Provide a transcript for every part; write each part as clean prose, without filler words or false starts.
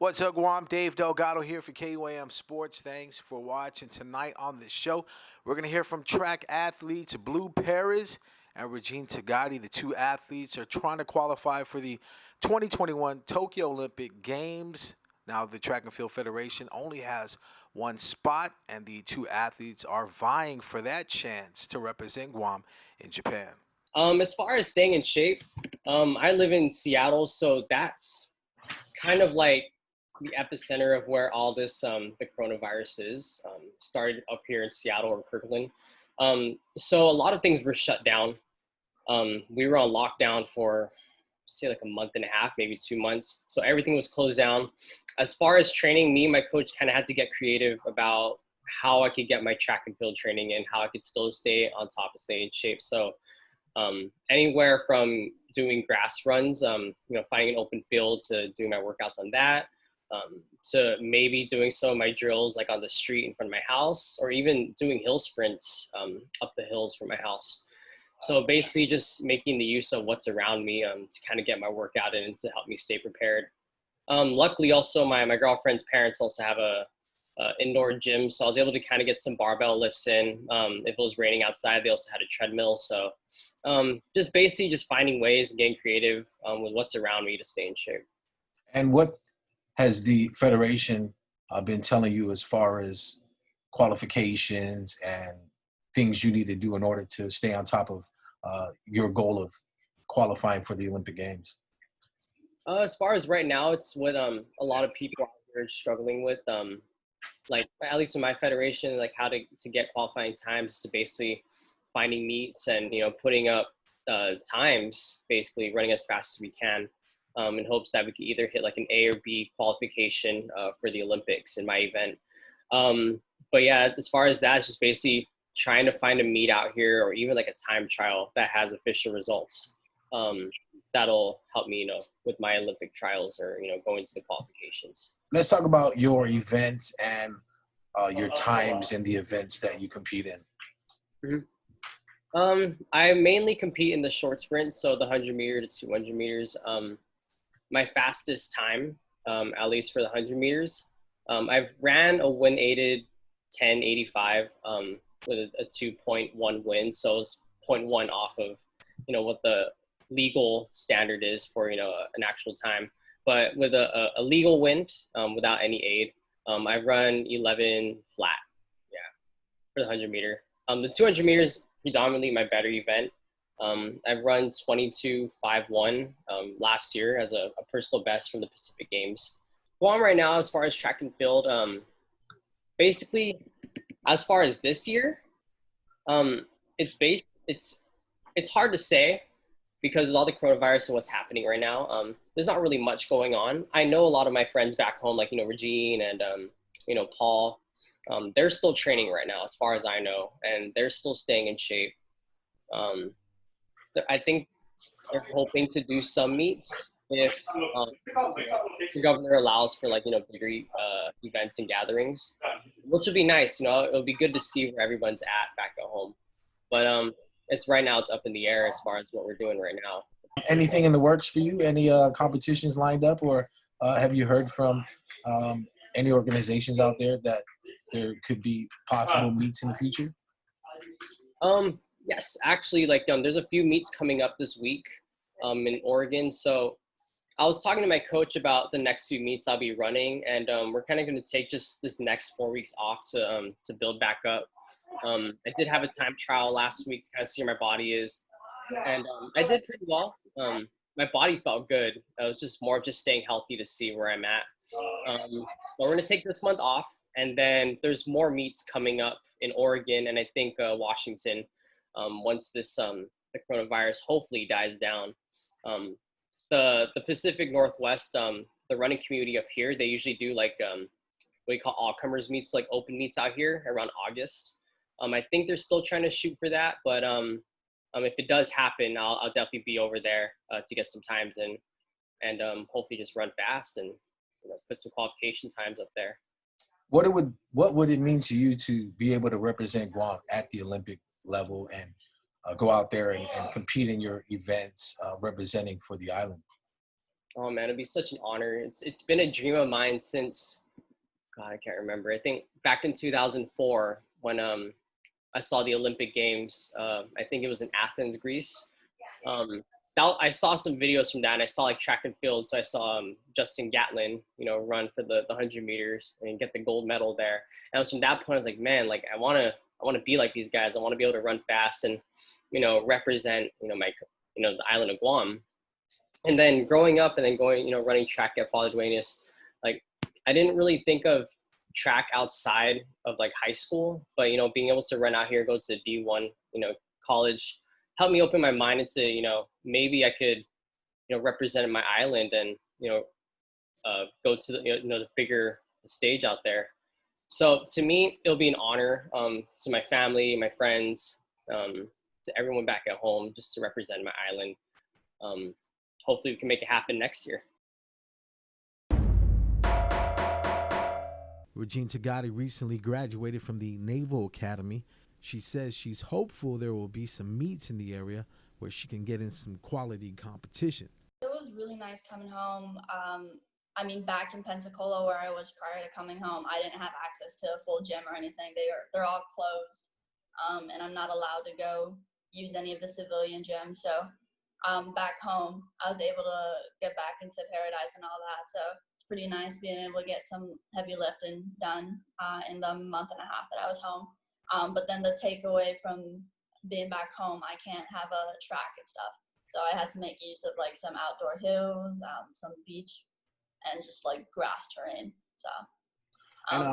What's up, Guam? Dave Delgado here for KUAM Sports. Thanks for watching tonight on the show. We're going to hear from track athletes Bleu, Perez and Regine Tugade. The two athletes are trying to qualify for the 2021 Tokyo Olympic Games. Now, the Track and Field Federation only has one spot, and the two athletes are vying for that chance to represent Guam in Japan. As far as staying in shape, I live in Seattle, so that's kind of like the epicenter of where all this the coronavirus is. Started up here in Seattle or Kirkland. So a lot of things were shut down. We were on lockdown for say like a month and a half, maybe 2 months. So everything was closed down. As far as training, me and my coach kind of had to get creative about how I could get my track and field training and how I could still stay on top and stay in shape. So anywhere from doing grass runs, finding an open field to doing my workouts on that, to maybe doing some of my drills like on the street in front of my house, or even doing hill sprints up the hills from my house. So basically just making the use of what's around me to kind of get my workout in to help me stay prepared. Luckily also my girlfriend's parents also have a indoor gym, so I was able to kind of get some barbell lifts in. If it was raining outside, they also had a treadmill. So just basically just finding ways and getting creative with what's around me to stay in shape. And what has the Federation been telling you as far as qualifications and things you need to do in order to stay on top of your goal of qualifying for the Olympic Games? As far as right now, it's what a lot of people out here are struggling with. Like at least in my federation, like how to get qualifying times to basically finding meets and putting up times, basically running as fast as we can, in hopes that we could either hit like an A or B qualification for the Olympics in my event. But yeah, as far as that, it's just basically trying to find a meet out here or even like a time trial that has official results. That'll help me, with my Olympic trials or, going to the qualifications. Let's talk about your events and your times in the events that you compete in. Mm-hmm. I mainly compete in the short sprint, so the 100 meter to 200 meters. My fastest time, at least for the 100 meters, I've ran a wind-aided 10:85 with a 2.1 win, so it's 0.1 off of, what the legal standard is for, an actual time. But with a legal wind, without any aid, I run 11 flat, for the 100 meter. The 200 meters, predominantly my better event. I've run 22:51 last year as a personal best from the Pacific Games. Well, I'm right now, as far as track and field, basically, as far as this year, it's hard to say because of all the coronavirus and what's happening right now. There's not really much going on. I know a lot of my friends back home, like Regine and Paul. They're still training right now, as far as I know, and they're still staying in shape. I think they're hoping to do some meets if the governor allows for bigger events and gatherings, which would be nice. It would be good to see where everyone's at back at home. But it's right now it's up in the air as far as what we're doing right now. Anything in the works for you? Any competitions lined up, or have you heard from any organizations out there that there could be possible meets in the future? Yes, actually, there's a few meets coming up this week in Oregon. So I was talking to my coach about the next few meets I'll be running, and we're kind of going to take just this next 4 weeks off to build back up. I did have a time trial last week to kind of see where my body is, and I did pretty well. My body felt good. It was just more of just staying healthy to see where I'm at. But we're going to take this month off, and then there's more meets coming up in Oregon and I think Washington once this the coronavirus hopefully dies down. The Pacific Northwest, the running community up here, they usually do what we call all-comers meets, like open meets out here around August. I think they're still trying to shoot for that, but if it does happen, I'll definitely be over there to get some times in, and hopefully just run fast and put some qualification times up there. What would it mean to you to be able to represent Guam at the Olympic level and go out there and compete in your events representing for the island? Oh man, it'd be such an honor. It's been a dream of mine since, God, I can't remember. I think back in 2004 when I saw the Olympic Games. I think it was in Athens, Greece. Um, I saw some videos from that, and I saw like track and field. So I saw Justin Gatlin, run for the 100 meters and get the gold medal there. And it was from that point I was like, man, like I wanna be like these guys. I want to be able to run fast and represent my the island of Guam. And then growing up and then going running track at Father Duenas, like I didn't really think of track outside of like high school, but being able to run out here, go to D1 college, helped me open my mind into maybe I could represent my island and go to the bigger stage out there. So to me, it'll be an honor to my family, my friends, to everyone back at home, just to represent my island. Hopefully we can make it happen next year. Regine Tugade recently graduated from the Naval Academy. She says she's hopeful there will be some meets in the area where she can get in some quality competition. It was really nice coming home. I mean, back in Pensacola where I was prior to coming home, I didn't have access to a full gym or anything. They're all closed, and I'm not allowed to go use any of the civilian gyms. So back home, I was able to get back into Paradise and all that. So it's pretty nice being able to get some heavy lifting done in the month and a half that I was home. But then the takeaway from being back home, I can't have a track and stuff. So I had to make use of like some outdoor hills, some beach, and just like grass terrain. So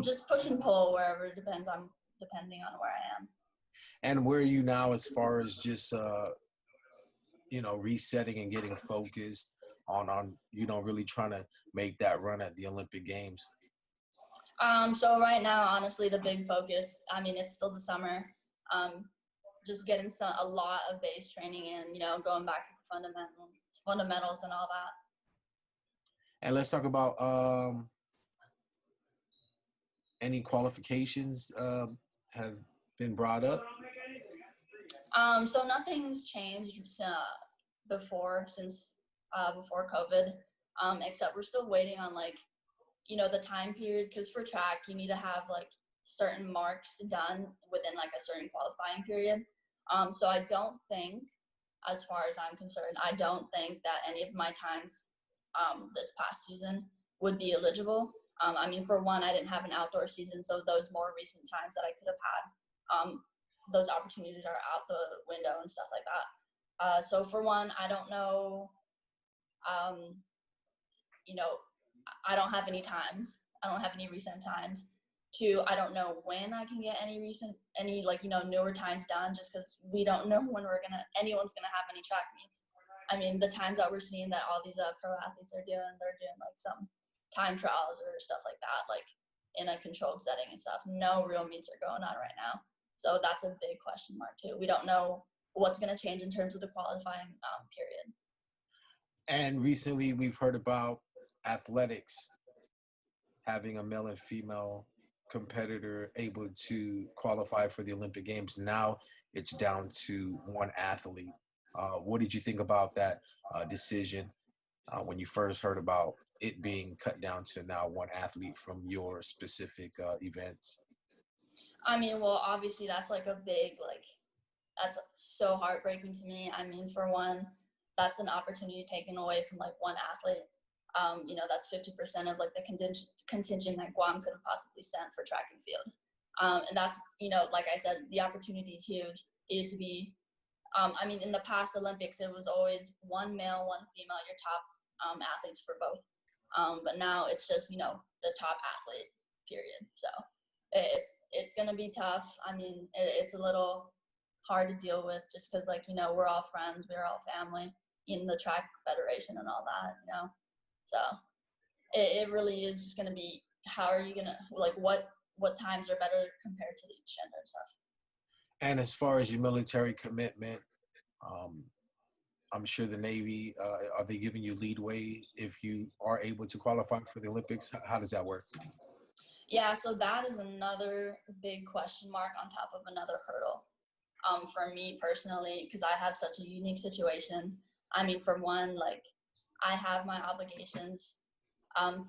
just push and pull wherever depending on where I am. And where are you now as far as just resetting and getting focused on really trying to make that run at the Olympic Games? So right now, honestly, the big focus, I mean, it's still the summer, just getting a lot of base training in, going back to the fundamentals and all that. And let's talk about any qualifications have been brought up. So nothing's changed since before COVID, except we're still waiting on the time period, because for track you need to have like certain marks done within like a certain qualifying period. So I don't think, as far as I'm concerned, I don't think that any of my times this past season would be eligible. I mean, for one, I didn't have an outdoor season, so those more recent times that I could have had, those opportunities are out the window and stuff like that. So for one, I don't know, I don't have any times. I don't have any recent times. Two, I don't know when I can get any newer times done, just because we don't know when anyone's gonna have any track meets. I mean, the times that we're seeing that all these pro athletes are doing, they're doing like some time trials or stuff like that, like in a controlled setting and stuff. No real meets are going on right now. So that's a big question mark too. We don't know what's gonna change in terms of the qualifying period. And recently we've heard about athletics having a male and female competitor able to qualify for the Olympic Games. Now it's down to one athlete. What did you think about that decision when you first heard about it being cut down to now one athlete from your specific events? I mean, well, obviously that's like a big, that's so heartbreaking to me. I mean, for one, that's an opportunity taken away from like one athlete. That's 50% of like the contingent that Guam could have possibly sent for track and field. And that's, like I said, the opportunity is huge. It used to be, I mean, in the past Olympics, it was always one male, one female, your top athletes for both. But now it's just, the top athlete, period. So it's going to be tough. I mean, it's a little hard to deal with just because, we're all friends, we're all family in the track federation and all that, So it really is just going to be, how are you going to, what times are better compared to each gender and stuff. And as far as your military commitment, I'm sure the Navy, are they giving you leadway if you are able to qualify for the Olympics? How does that work? Yeah, so that is another big question mark on top of another hurdle. For me personally, because I have such a unique situation. I mean, for one, I have my obligations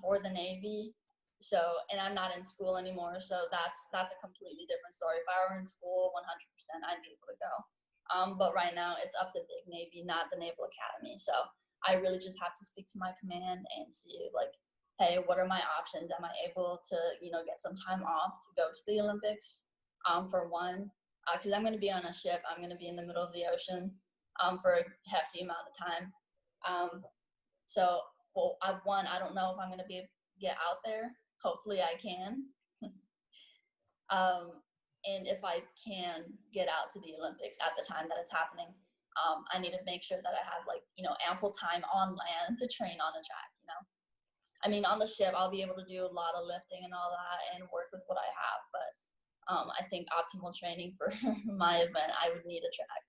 for the Navy. So, and I'm not in school anymore, so that's a completely different story. If I were in school, 100%, I'd be able to go. But right now, it's up to Big Navy, not the Naval Academy. So I really just have to speak to my command and see, like, hey, what are my options? Am I able to, get some time off to go to the Olympics? For one, because I'm going to be on a ship. I'm going to be in the middle of the ocean for a hefty amount of time. So, well, I don't know if I'm going to get out there. Hopefully I can. And if I can get out to the Olympics at the time that it's happening, I need to make sure that I have ample time on land to train on the track. I mean, on the ship, I'll be able to do a lot of lifting and all that and work with what I have. But I think optimal training for my event, I would need a track.